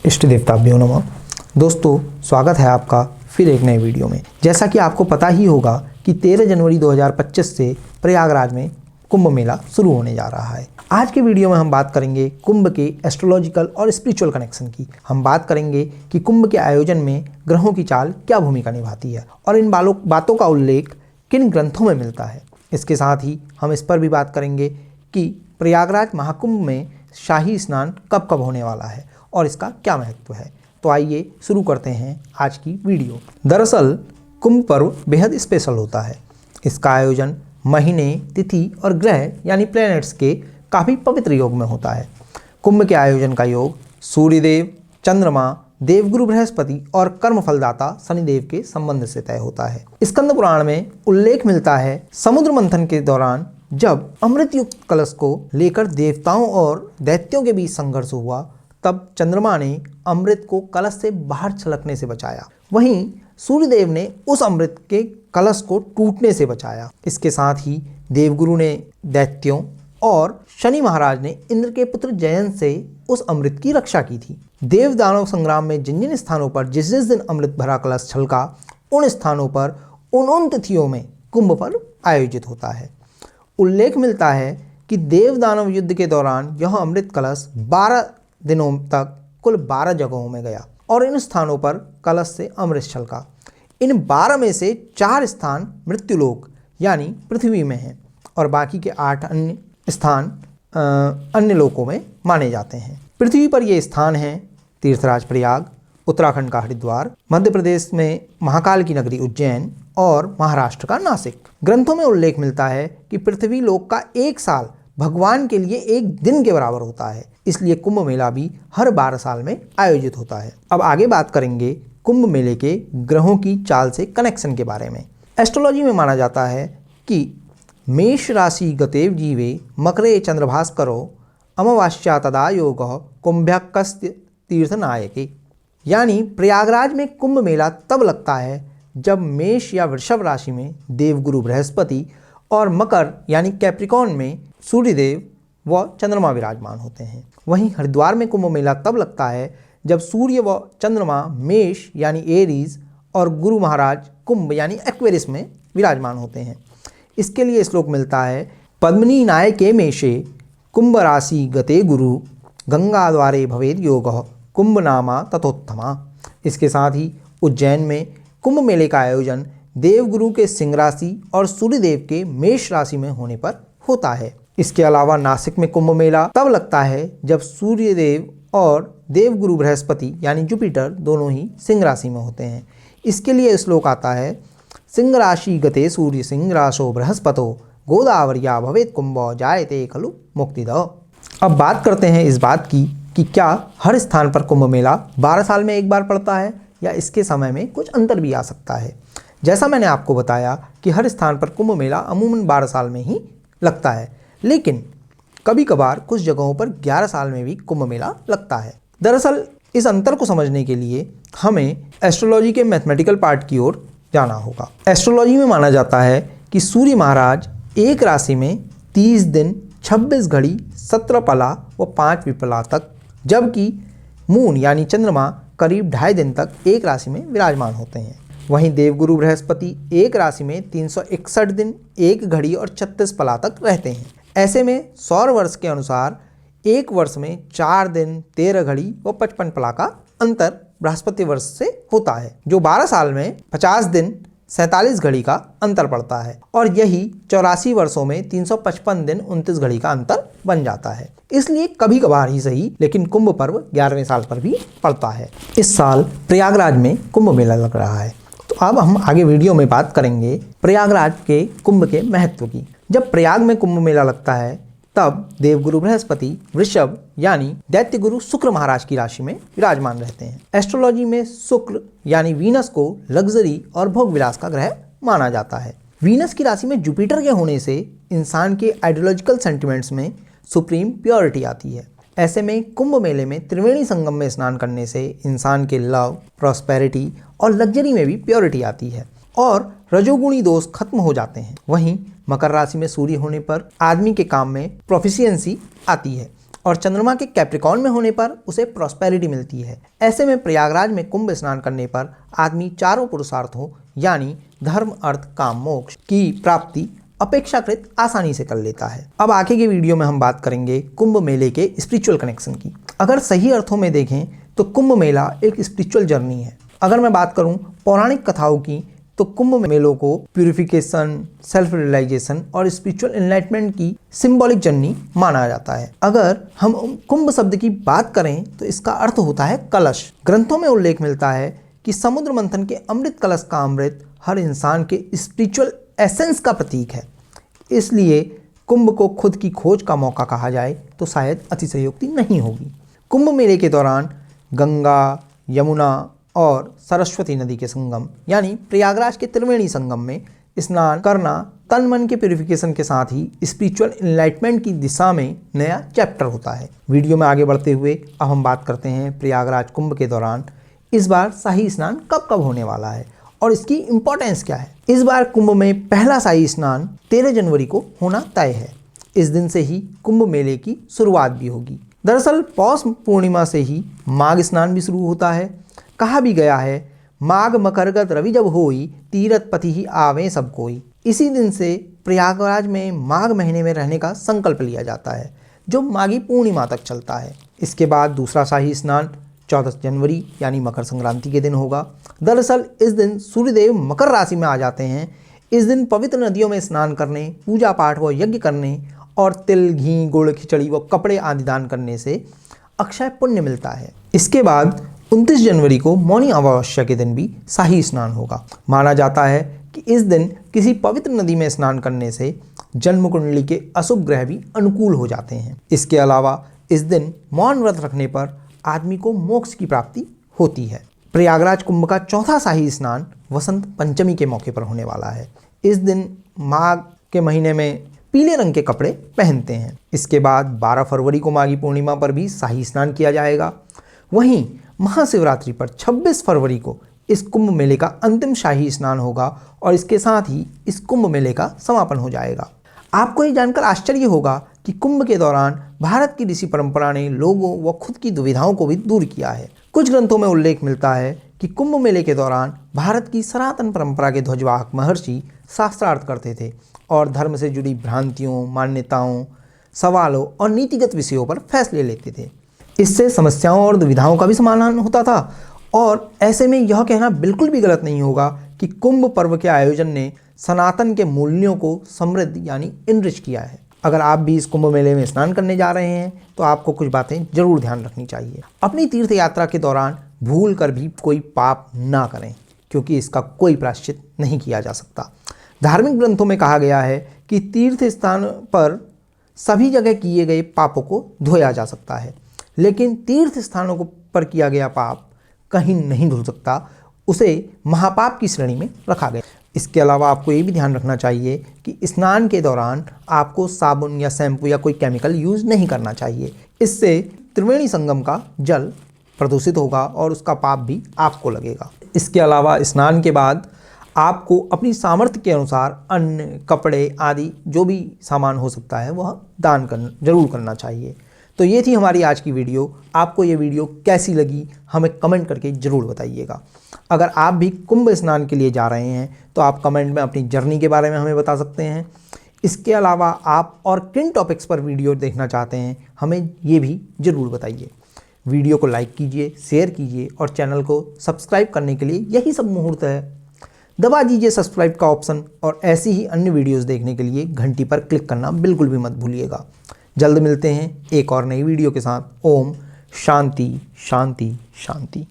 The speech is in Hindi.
इष्ट देवताभ्यो नमः। दोस्तों, स्वागत है आपका फिर एक नए वीडियो में। जैसा कि आपको पता ही होगा कि 13 जनवरी 2025 से प्रयागराज में कुंभ मेला शुरू होने जा रहा है। आज के वीडियो में हम बात करेंगे कुंभ के एस्ट्रोलॉजिकल और स्पिरिचुअल कनेक्शन की। हम बात करेंगे कि कुंभ के आयोजन में ग्रहों की चाल क्या भूमिका निभाती है और इन बातों का उल्लेख किन ग्रंथों में मिलता है। इसके साथ ही हम इस पर भी बात करेंगे कि प्रयागराज महाकुंभ में शाही स्नान कब कब होने वाला है और इसका क्या महत्व है। तो आइए शुरू करते हैं आज की वीडियो। दरअसल कुंभ पर्व बेहद स्पेशल होता है। इसका आयोजन महीने, तिथि और ग्रह यानी प्लैनेट्स के काफ़ी पवित्र योग में होता है। कुंभ के आयोजन का योग सूर्यदेव, चंद्रमा, देवगुरु बृहस्पति और कर्मफलदाता शनिदेव के संबंध से तय होता है। स्कंद पुराण में उल्लेख मिलता है, समुद्र मंथन के दौरान जब अमृत युक्त कलश को लेकर देवताओं और दैत्यों के बीच संघर्ष हुआ, तब चंद्रमा ने अमृत को कलश से बाहर छलकने से बचाया। वहीं सूर्यदेव ने उस अमृत के कलश को टूटने से बचाया। इसके साथ ही देवगुरु ने दैत्यों और शनि महाराज ने इंद्र के पुत्र जयंत से उस अमृत की रक्षा की थी। देव दानव संग्राम में जिन जिन स्थानों पर जिस जिस दिन अमृत भरा कलश छलका, उन स्थानों पर उन तिथियों में कुंभ पर्व आयोजित होता है। उल्लेख मिलता है कि देव दानव युद्ध के दौरान यह अमृत कलश 12 दिनों तक कुल 12 जगहों में गया और इन स्थानों पर कलश से अमृत छलका। इन 12 में से 4 स्थान मृत्युलोक यानी पृथ्वी में हैं और बाकी के 8 अन्य स्थान अन्य लोकों में माने जाते हैं। पृथ्वी पर ये स्थान हैं तीर्थराज प्रयाग, उत्तराखंड का हरिद्वार, मध्य प्रदेश में महाकाल की नगरी उज्जैन और महाराष्ट्र का नासिक। ग्रंथों में उल्लेख मिलता है कि पृथ्वी लोक का एक साल भगवान के लिए एक दिन के बराबर होता है, इसलिए कुंभ मेला भी हर 12 साल में आयोजित होता है। अब आगे बात करेंगे कुंभ मेले के ग्रहों की चाल से कनेक्शन के बारे में। एस्ट्रोलॉजी में माना जाता है कि मेष राशि गतेव जीवे मकरे चंद्रभास्करो अमावास्या तदा योग कुंभ्यकस्य तीर्थनायके, यानी प्रयागराज में कुंभ मेला तब लगता है जब मेष या वृषभ राशि में देवगुरु बृहस्पति और मकर यानी कैप्रिकॉर्न में सूर्यदेव व चंद्रमा विराजमान होते हैं। वहीं हरिद्वार में कुंभ मेला तब लगता है जब सूर्य व चंद्रमा मेष यानी एरीज और गुरु महाराज कुंभ यानी एक्वेरियस में विराजमान होते हैं। इसके लिए श्लोक मिलता है, पद्मिनी नायके मेषे कुंभ राशि गते गुरु गंगा द्वारे भवेद योग कुंभ नामा तथोत्तमा। इसके साथ ही उज्जैन में कुंभ मेले का आयोजन देवगुरु के सिंह राशि और सूर्यदेव के मेष राशि में होने पर होता है। इसके अलावा नासिक में कुंभ मेला तब लगता है जब सूर्यदेव और देवगुरु बृहस्पति यानी जुपिटर दोनों ही सिंह राशि में होते हैं। इसके लिए श्लोक आता है, सिंह राशि गते सूर्य सिंह राशो बृहस्पतो गोदावरिया भवेत कुंभ जायते खलु मुक्तिदः। अब बात करते हैं इस बात की कि क्या हर स्थान पर कुंभ मेला 12 साल में एक बार पड़ता है या इसके समय में कुछ अंतर भी आ सकता है। जैसा मैंने आपको बताया कि हर स्थान पर कुंभ मेला अमूमन 12 साल में ही लगता है, लेकिन कभी कभार कुछ जगहों पर 11 साल में भी कुंभ मेला लगता है। दरअसल इस अंतर को समझने के लिए हमें एस्ट्रोलॉजी के मैथमेटिकल पार्ट की ओर जाना होगा। एस्ट्रोलॉजी में माना जाता है कि सूर्य महाराज एक राशि में 30 दिन 26 घड़ी 17 पला व 5 विपला तक, जबकि मून यानी चंद्रमा करीब 2.5 दिन तक एक राशि में विराजमान होते हैं। वहीं देवगुरु बृहस्पति एक राशि में 361 दिन 1 घड़ी और 36 पला तक रहते हैं। ऐसे में सौर वर्ष के अनुसार एक वर्ष में 4 दिन 13 घड़ी व 55 पला का अंतर बृहस्पति वर्ष से होता है, जो 12 साल में 50 दिन 47 घड़ी का अंतर पड़ता है और यही 84 वर्षों में 355 दिन 29 घड़ी का अंतर बन जाता है। इसलिए कभी कभार ही सही, लेकिन कुंभ पर्व 11वें साल पर भी पड़ता है। इस साल प्रयागराज में कुंभ मेला लग रहा है, तो अब हम आगे वीडियो में बात करेंगे प्रयागराज के कुंभ के महत्व की। जब प्रयाग में कुंभ मेला लगता है तब देवगुरु बृहस्पति वृषभ यानी दैत्य गुरु शुक्र महाराज की राशि में विराजमान रहते हैं। एस्ट्रोलॉजी में शुक्र यानी वीनस को लग्जरी और भोग विलास का ग्रह माना जाता है। वीनस की राशि में जुपिटर के होने से इंसान के आइडियोलॉजिकल सेंटिमेंट्स में सुप्रीम प्योरिटी आती है। ऐसे में कुंभ मेले में त्रिवेणी संगम में स्नान करने से इंसान के लव, प्रॉस्पेरिटी और लग्जरी में भी प्योरिटी आती है और रजोगुणी दोष खत्म हो जाते हैं। वहीं मकर राशि में सूर्य होने पर आदमी के काम में प्रोफिशिएंसी आती है और चंद्रमा के कैप्रिकॉर्न में होने पर उसे प्रॉस्पेरिटी मिलती है। ऐसे में प्रयागराज में कुंभ स्नान करने पर आदमी चारों पुरुषार्थों यानी धर्म, अर्थ, काम, मोक्ष की प्राप्ति अपेक्षाकृत आसानी से कर लेता है। अब आगे के वीडियो में हम बात करेंगे कुंभ मेले के स्पिरिचुअल कनेक्शन की। अगर सही अर्थों में देखें तो कुंभ मेला एक स्पिरिचुअल जर्नी है। अगर मैं बात करूं पौराणिक कथाओं की तो कुंभ मेलों को प्यूरिफिकेशन, सेल्फ रियलाइजेशन और स्पिरिचुअल एनलाइटमेंट की सिंबॉलिक जर्नी माना जाता है। अगर हम कुंभ शब्द की बात करें तो इसका अर्थ होता है कलश। ग्रंथों में उल्लेख मिलता है कि समुद्र मंथन के अमृत कलश का अमृत हर इंसान के स्पिरिचुअल एसेंस का प्रतीक है। इसलिए कुंभ को खुद की खोज का मौका कहा जाए तो शायद अतिशयोक्ति नहीं होगी। कुंभ मेले के दौरान गंगा, यमुना और सरस्वती नदी के संगम यानी प्रयागराज के त्रिवेणी संगम में स्नान करना तन मन के प्यूरिफिकेशन के साथ ही स्पिरिचुअल एनलाइटमेंट की दिशा में नया चैप्टर होता है। वीडियो में आगे बढ़ते हुए अब हम बात करते हैं प्रयागराज कुंभ के दौरान इस बार शाही स्नान कब कब होने वाला है और इसकी इम्पोर्टेंस क्या है। इस बार कुंभ में पहला शाही स्नान 13 जनवरी को होना तय है। इस दिन से ही कुंभ मेले की शुरुआत भी होगी। दरअसल पौष पूर्णिमा से ही माघ स्नान भी शुरू होता है। कहा भी गया है, माघ मकरगत रवि जब होई, तीरथ पति ही आवे सब कोई। इसी दिन से प्रयागराज में माघ महीने में रहने का संकल्प लिया जाता है जो माघी पूर्णिमा तक चलता है। इसके बाद दूसरा शाही स्नान 14 जनवरी यानी मकर संक्रांति के दिन होगा। दरअसल इस दिन सूर्यदेव मकर राशि में आ जाते हैं। इस दिन पवित्र नदियों में स्नान करने, पूजा पाठ व यज्ञ करने और तिल, घी, गुड़, खिचड़ी व कपड़े आदि दान करने से अक्षय पुण्य मिलता है। इसके बाद 29 जनवरी को मौनी अमावस्या के दिन भी शाही स्नान होगा। माना जाता है कि इस दिन किसी पवित्र नदी में स्नान करने से जन्म कुंडली के अशुभ ग्रह भी अनुकूल हो जाते हैं। इसके अलावा इस दिन मौन व्रत रखने पर आदमी को मोक्ष की प्राप्ति होती है। प्रयागराज कुंभ का चौथा शाही स्नान वसंत पंचमी के मौके पर होने वाला है। इस दिन माघ के महीने में पीले रंग के कपड़े पहनते हैं। इसके बाद 12 फरवरी को माघी पूर्णिमा पर भी शाही स्नान किया जाएगा। वहीं महाशिवरात्रि पर 26 फरवरी को इस कुंभ मेले का अंतिम शाही स्नान होगा और इसके साथ ही इस कुंभ मेले का समापन हो जाएगा। आपको ये जानकर आश्चर्य होगा कि कुंभ के दौरान भारत की ऋषि परंपरा ने लोगों व खुद की दुविधाओं को भी दूर किया है। कुछ ग्रंथों में उल्लेख मिलता है कि कुंभ मेले के दौरान भारत की सनातन परंपरा के ध्वजवाहक महर्षि शास्त्रार्थ करते थे और धर्म से जुड़ी भ्रांतियों, मान्यताओं, सवालों और नीतिगत विषयों पर फैसले लेते थे। इससे समस्याओं और दुविधाओं का भी समाधान होता था और ऐसे में यह कहना बिल्कुल भी गलत नहीं होगा कि कुंभ पर्व के आयोजन ने सनातन के मूल्यों को समृद्ध यानी इनरिच किया है। अगर आप भी इस कुंभ मेले में स्नान करने जा रहे हैं तो आपको कुछ बातें जरूर ध्यान रखनी चाहिए। अपनी तीर्थ यात्रा के दौरान भूल कर भी कोई पाप ना करें क्योंकि इसका कोई प्रायश्चित नहीं किया जा सकता। धार्मिक ग्रंथों में कहा गया है कि तीर्थ स्थान पर सभी जगह किए गए पापों को धोया जा सकता है, लेकिन तीर्थ स्थानों पर किया गया पाप कहीं नहीं धुल सकता, उसे महापाप की श्रेणी में रखा गया। इसके अलावा आपको ये भी ध्यान रखना चाहिए कि स्नान के दौरान आपको साबुन या शैम्पू या कोई केमिकल यूज़ नहीं करना चाहिए। इससे त्रिवेणी संगम का जल प्रदूषित होगा और उसका पाप भी आपको लगेगा। इसके अलावा स्नान के बाद आपको अपनी सामर्थ्य के अनुसार अन्न, कपड़े आदि जो भी सामान हो सकता है वह दान जरूर करना चाहिए। तो ये थी हमारी आज की वीडियो। आपको ये वीडियो कैसी लगी हमें कमेंट करके ज़रूर बताइएगा। अगर आप भी कुंभ स्नान के लिए जा रहे हैं तो आप कमेंट में अपनी जर्नी के बारे में हमें बता सकते हैं। इसके अलावा आप और किन टॉपिक्स पर वीडियो देखना चाहते हैं हमें ये भी ज़रूर बताइए। वीडियो को लाइक कीजिए, शेयर कीजिए और चैनल को सब्सक्राइब करने के लिए यही सब मुहूर्त है। दबा दीजिए सब्सक्राइब का ऑप्शन और ऐसी ही अन्य वीडियोस देखने के लिए घंटी पर क्लिक करना बिल्कुल भी मत भूलिएगा। जल्द मिलते हैं एक और नई वीडियो के साथ। ओम शांति शांति शांति।